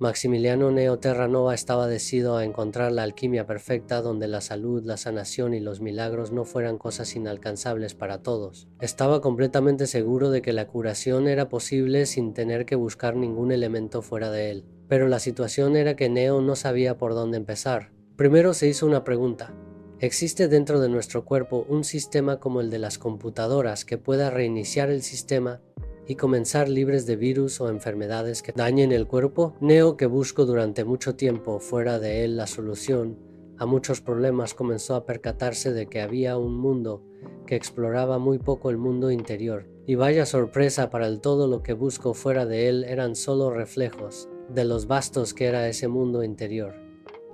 Maximiliano Neo Terranova estaba decidido a encontrar la alquimia perfecta donde la salud, la sanación y los milagros no fueran cosas inalcanzables para todos. Estaba completamente seguro de que la curación era posible sin tener que buscar ningún elemento fuera de él. Pero la situación era que Neo no sabía por dónde empezar. Primero se hizo una pregunta. ¿Existe dentro de nuestro cuerpo un sistema como el de las computadoras que pueda reiniciar el sistema y comenzar libres de virus o enfermedades que dañen el cuerpo? Neo, que buscó durante mucho tiempo fuera de él la solución a muchos problemas, comenzó a percatarse de que había un mundo que exploraba muy poco el mundo interior. Y vaya sorpresa para él, todo lo que buscó fuera de él eran solo reflejos de los vastos que era ese mundo interior.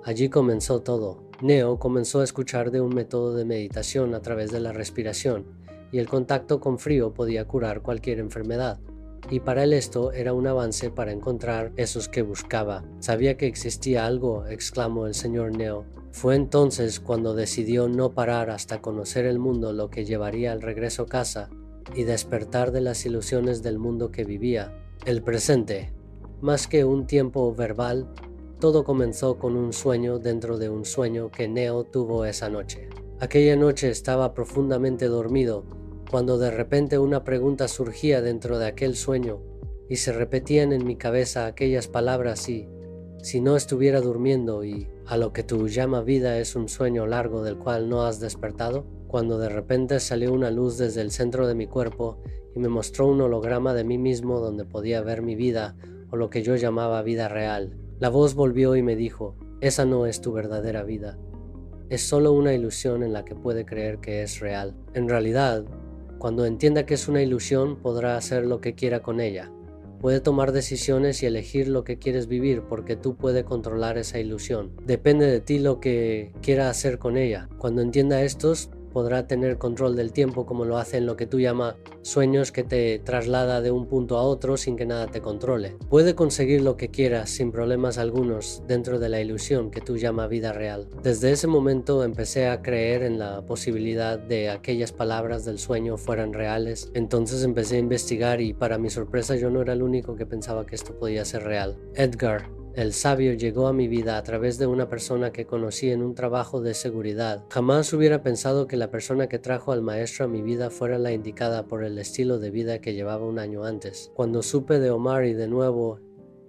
Allí comenzó todo. Neo comenzó a escuchar de un método de meditación a través de la respiración, y el contacto con frío podía curar cualquier enfermedad. Y para él esto era un avance para encontrar esos que buscaba. Sabía que existía algo, exclamó el señor Neo. Fue entonces cuando decidió no parar hasta conocer el mundo, lo que llevaría al regreso a casa y despertar de las ilusiones del mundo que vivía, el presente. Más que un tiempo verbal, todo comenzó con un sueño dentro de un sueño que Neo tuvo esa noche. Aquella noche estaba profundamente dormido cuando de repente una pregunta surgía dentro de aquel sueño y se repetían en mi cabeza aquellas palabras: y si no estuviera durmiendo, y a lo que tú llamas vida es un sueño largo del cual no has despertado. Cuando de repente salió una luz desde el centro de mi cuerpo y me mostró un holograma de mí mismo donde podía ver mi vida, o lo que yo llamaba vida real. La voz volvió y me dijo: esa no es tu verdadera vida. Es solo una ilusión en la que puede creer que es real. En realidad, cuando entienda que es una ilusión, podrá hacer lo que quiera con ella. Puede tomar decisiones y elegir lo que quieres vivir, porque tú puedes controlar esa ilusión. Depende de ti lo que quiera hacer con ella. Cuando entienda estos, podrá tener control del tiempo, como lo hace en lo que tú llamas sueños, que te traslada de un punto a otro sin que nada te controle. Puede conseguir lo que quiera sin problemas algunos dentro de la ilusión que tú llamas vida real. Desde ese momento empecé a creer en la posibilidad de aquellas palabras del sueño fueran reales. Entonces empecé a investigar y, para mi sorpresa, yo no era el único que pensaba que esto podía ser real. Edgar, el sabio, llegó a mi vida a través de una persona que conocí en un trabajo de seguridad. Jamás hubiera pensado que la persona que trajo al maestro a mi vida fuera la indicada por el estilo de vida que llevaba un año antes. Cuando supe de Omar y de nuevo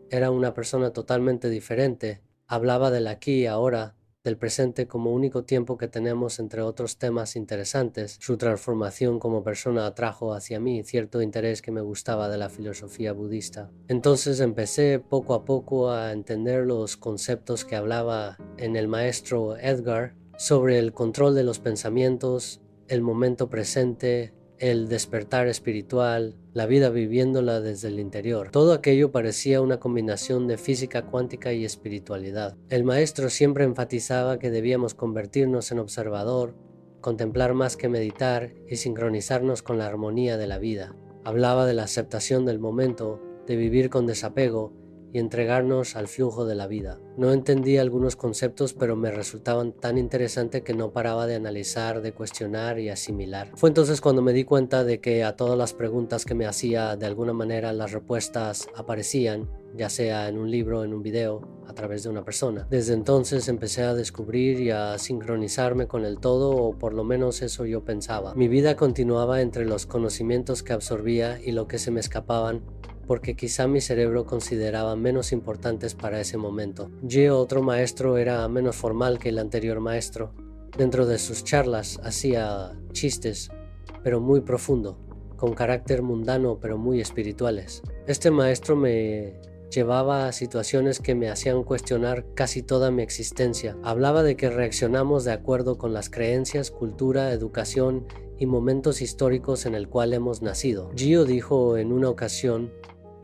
era una persona totalmente diferente, hablaba del aquí y ahora, del presente como único tiempo que tenemos, entre otros temas interesantes. Su transformación como persona atrajo hacia mí cierto interés que me gustaba de la filosofía budista. Entonces empecé poco a poco a entender los conceptos que hablaba en el maestro Edgar sobre el control de los pensamientos, el momento presente, el despertar espiritual, la vida viviéndola desde el interior. Todo aquello parecía una combinación de física cuántica y espiritualidad. El maestro siempre enfatizaba que debíamos convertirnos en observador, contemplar más que meditar y sincronizarnos con la armonía de la vida. Hablaba de la aceptación del momento, de vivir con desapego y entregarnos al flujo de la vida. No entendía algunos conceptos, pero me resultaban tan interesantes que no paraba de analizar, de cuestionar y asimilar. Fue entonces cuando me di cuenta de que a todas las preguntas que me hacía, de alguna manera las respuestas aparecían, ya sea en un libro, en un video, a través de una persona. Desde entonces empecé a descubrir y a sincronizarme con el todo, o por lo menos eso yo pensaba. Mi vida continuaba entre los conocimientos que absorbía y lo que se me escapaban, porque quizá mi cerebro consideraba menos importantes para ese momento. Gio, otro maestro, era menos formal que el anterior maestro. Dentro de sus charlas hacía chistes, pero muy profundo, con carácter mundano pero muy espirituales. Este maestro me llevaba a situaciones que me hacían cuestionar casi toda mi existencia. Hablaba de que reaccionamos de acuerdo con las creencias, cultura, educación y momentos históricos en el cual hemos nacido. Gio dijo en una ocasión: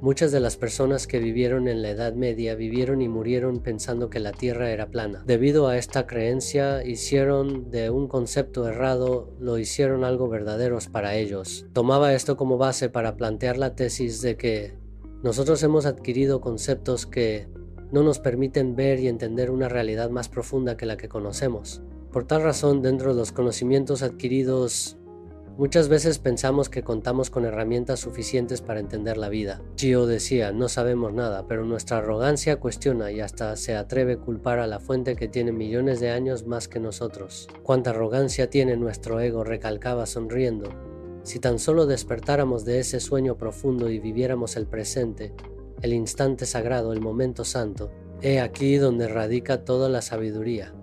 muchas de las personas que vivieron en la Edad Media vivieron y murieron pensando que la Tierra era plana. Debido a esta creencia, hicieron de un concepto errado, lo hicieron algo verdaderos para ellos. Tomaba esto como base para plantear la tesis de que nosotros hemos adquirido conceptos que no nos permiten ver y entender una realidad más profunda que la que conocemos. Por tal razón, dentro de los conocimientos adquiridos Muchas veces pensamos que contamos con herramientas suficientes para entender la vida. Gio decía, no sabemos nada, pero nuestra arrogancia cuestiona y hasta se atreve a culpar a la fuente que tiene millones de años más que nosotros. ¿Cuánta arrogancia tiene nuestro ego?, recalcaba sonriendo. Si tan solo despertáramos de ese sueño profundo y viviéramos el presente, el instante sagrado, el momento santo, he aquí donde radica toda la sabiduría.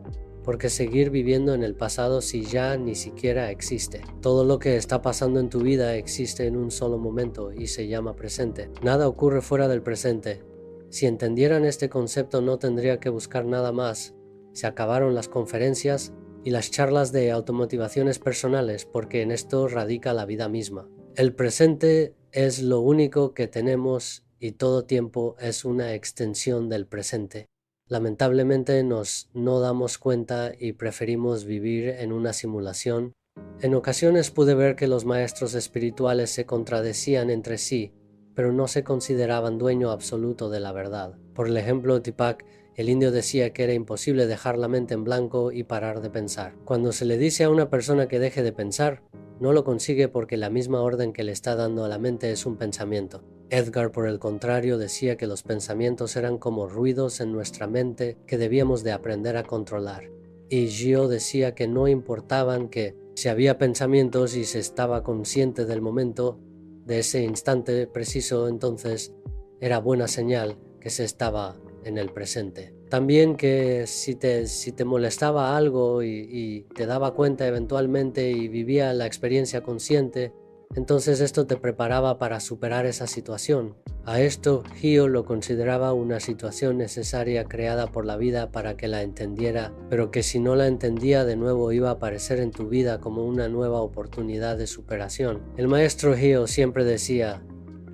Porque seguir viviendo en el pasado si ya ni siquiera existe. Todo lo que está pasando en tu vida existe en un solo momento y se llama presente. Nada ocurre fuera del presente. Si entendieran este concepto no tendría que buscar nada más. Se acabaron las conferencias y las charlas de automotivaciones personales porque en esto radica la vida misma. El presente es lo único que tenemos y todo tiempo es una extensión del presente. Lamentablemente no damos cuenta y preferimos vivir en una simulación. En ocasiones pude ver que los maestros espirituales se contradecían entre sí, pero no se consideraban dueño absoluto de la verdad. Por ejemplo, Deepak, el indio, decía que era imposible dejar la mente en blanco y parar de pensar. Cuando se le dice a una persona que deje de pensar, no lo consigue porque la misma orden que le está dando a la mente es un pensamiento. Edgar, por el contrario, decía que los pensamientos eran como ruidos en nuestra mente que debíamos de aprender a controlar. Y Gio decía que no importaban que si había pensamientos y se estaba consciente del momento, de ese instante preciso, entonces era buena señal que se estaba en el presente. También que si te molestaba algo y te daba cuenta eventualmente y vivía la experiencia consciente, entonces esto te preparaba para superar esa situación. A esto Gio lo consideraba una situación necesaria creada por la vida para que la entendiera, pero que si no la entendía de nuevo iba a aparecer en tu vida como una nueva oportunidad de superación. El maestro Gio siempre decía: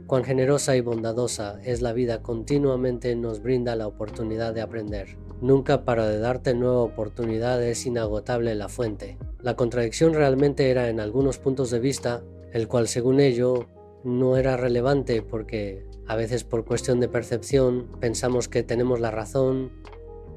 cuán generosa y bondadosa es la vida, continuamente nos brinda la oportunidad de aprender. Nunca para de darte nueva oportunidad, es inagotable la fuente. La contradicción realmente era en algunos puntos de vista, el cual según ello no era relevante porque a veces por cuestión de percepción pensamos que tenemos la razón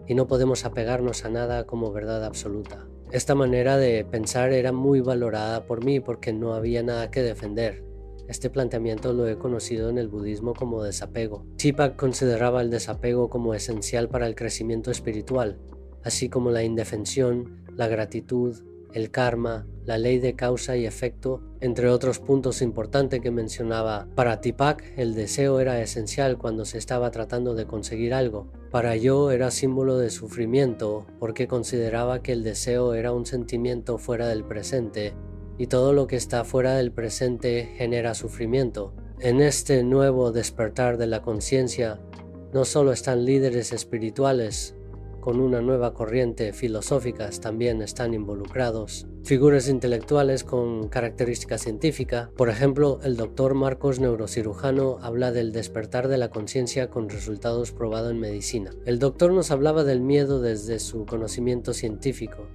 y no podemos apegarnos a nada como verdad absoluta. Esta manera de pensar era muy valorada por mí porque no había nada que defender. Este planteamiento lo he conocido en el budismo como desapego. Deepak consideraba el desapego como esencial para el crecimiento espiritual, así como la indefensión, la gratitud, el karma, la ley de causa y efecto, entre otros puntos importantes que mencionaba. Para Deepak, el deseo era esencial cuando se estaba tratando de conseguir algo. Para yo era símbolo de sufrimiento, porque consideraba que el deseo era un sentimiento fuera del presente, y todo lo que está fuera del presente genera sufrimiento. En este nuevo despertar de la conciencia, no solo están líderes espirituales con una nueva corriente filosóficas, también están involucrados figuras intelectuales con característica científica. Por ejemplo, el Dr. Marcos, neurocirujano, habla del despertar de la conciencia con resultados probados en medicina. El doctor nos hablaba del miedo desde su conocimiento científico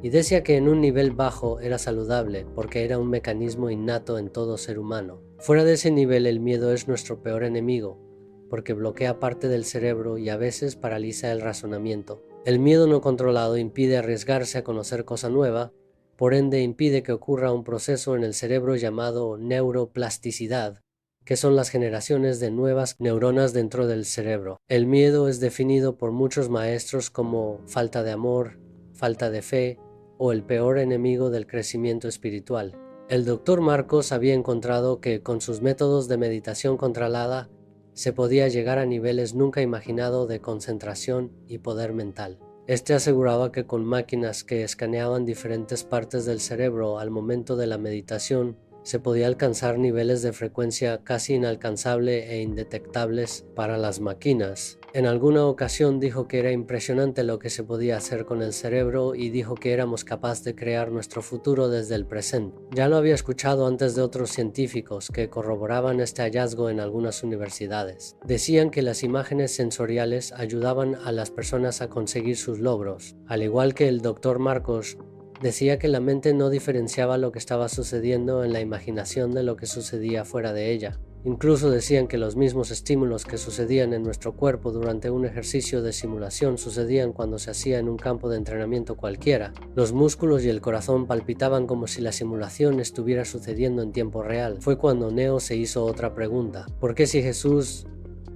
y decía que en un nivel bajo era saludable porque era un mecanismo innato en todo ser humano. Fuera de ese nivel, el miedo es nuestro peor enemigo porque bloquea parte del cerebro y a veces paraliza el razonamiento. El miedo no controlado impide arriesgarse a conocer cosa nueva, por ende impide que ocurra un proceso en el cerebro llamado neuroplasticidad, que son las generaciones de nuevas neuronas dentro del cerebro. El miedo es definido por muchos maestros como falta de amor, falta de fe o el peor enemigo del crecimiento espiritual. El Dr. Marcos había encontrado que con sus métodos de meditación controlada se podía llegar a niveles nunca imaginados de concentración y poder mental. Este aseguraba que con máquinas que escaneaban diferentes partes del cerebro al momento de la meditación, se podía alcanzar niveles de frecuencia casi inalcanzables e indetectables para las máquinas. En alguna ocasión dijo que era impresionante lo que se podía hacer con el cerebro y dijo que éramos capaces de crear nuestro futuro desde el presente. Ya lo había escuchado antes de otros científicos que corroboraban este hallazgo en algunas universidades. Decían que las imágenes sensoriales ayudaban a las personas a conseguir sus logros. Al igual que el Dr. Marcos, decía que la mente no diferenciaba lo que estaba sucediendo en la imaginación de lo que sucedía fuera de ella. Incluso decían que los mismos estímulos que sucedían en nuestro cuerpo durante un ejercicio de simulación sucedían cuando se hacía en un campo de entrenamiento cualquiera. Los músculos y el corazón palpitaban como si la simulación estuviera sucediendo en tiempo real. Fue cuando Neo se hizo otra pregunta: ¿por qué si Jesús,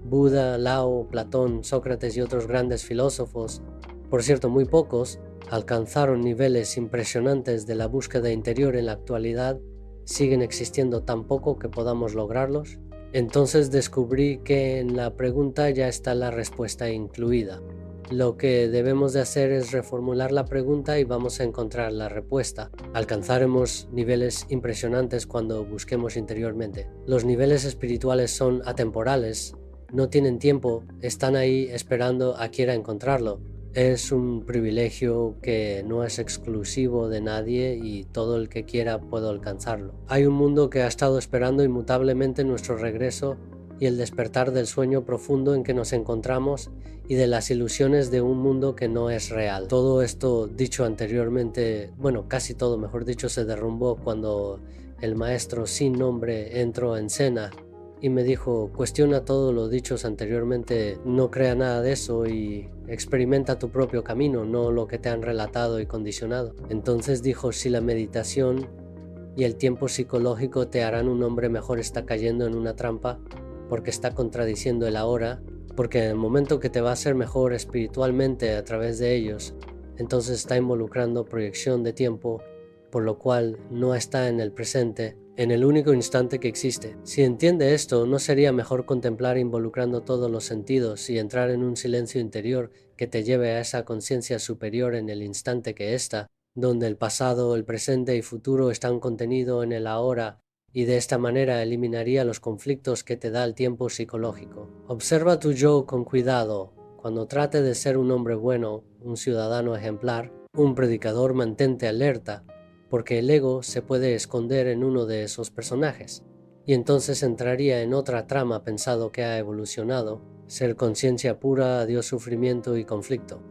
Buda, Lao, Platón, Sócrates y otros grandes filósofos, por cierto muy pocos, alcanzaron niveles impresionantes de la búsqueda interior en la actualidad, siguen existiendo tan poco que podamos lograrlos? Entonces descubrí que en la pregunta ya está la respuesta incluida. Lo que debemos de hacer es reformular la pregunta y vamos a encontrar la respuesta. Alcanzaremos niveles impresionantes cuando busquemos interiormente. Los niveles espirituales son atemporales, no tienen tiempo, están ahí esperando a quien quiera encontrarlo. Es un privilegio que no es exclusivo de nadie y todo el que quiera puede alcanzarlo. Hay un mundo que ha estado esperando inmutablemente nuestro regreso y el despertar del sueño profundo en que nos encontramos y de las ilusiones de un mundo que no es real. Todo esto dicho anteriormente, bueno, casi todo mejor dicho, se derrumbó cuando el maestro sin nombre entró en escena y me dijo: cuestiona todo lo dicho anteriormente, no crea nada de eso y experimenta tu propio camino, no lo que te han relatado y condicionado. Entonces dijo: si la meditación y el tiempo psicológico te harán un hombre mejor, está cayendo en una trampa porque está contradiciendo el ahora, porque en el momento que te va a ser mejor espiritualmente a través de ellos, entonces está involucrando proyección de tiempo, por lo cual no está en el presente, en el único instante que existe. Si entiende esto, ¿no sería mejor contemplar involucrando todos los sentidos y entrar en un silencio interior que te lleve a esa conciencia superior en el instante que está, donde el pasado, el presente y futuro están contenidos en el ahora, y de esta manera eliminaría los conflictos que te da el tiempo psicológico? Observa tu yo con cuidado. Cuando trate de ser un hombre bueno, un ciudadano ejemplar, un predicador, mantente alerta, porque el ego se puede esconder en uno de esos personajes, y entonces entraría en otra trama pensado que ha evolucionado, ser conciencia pura, adiós sufrimiento y conflicto.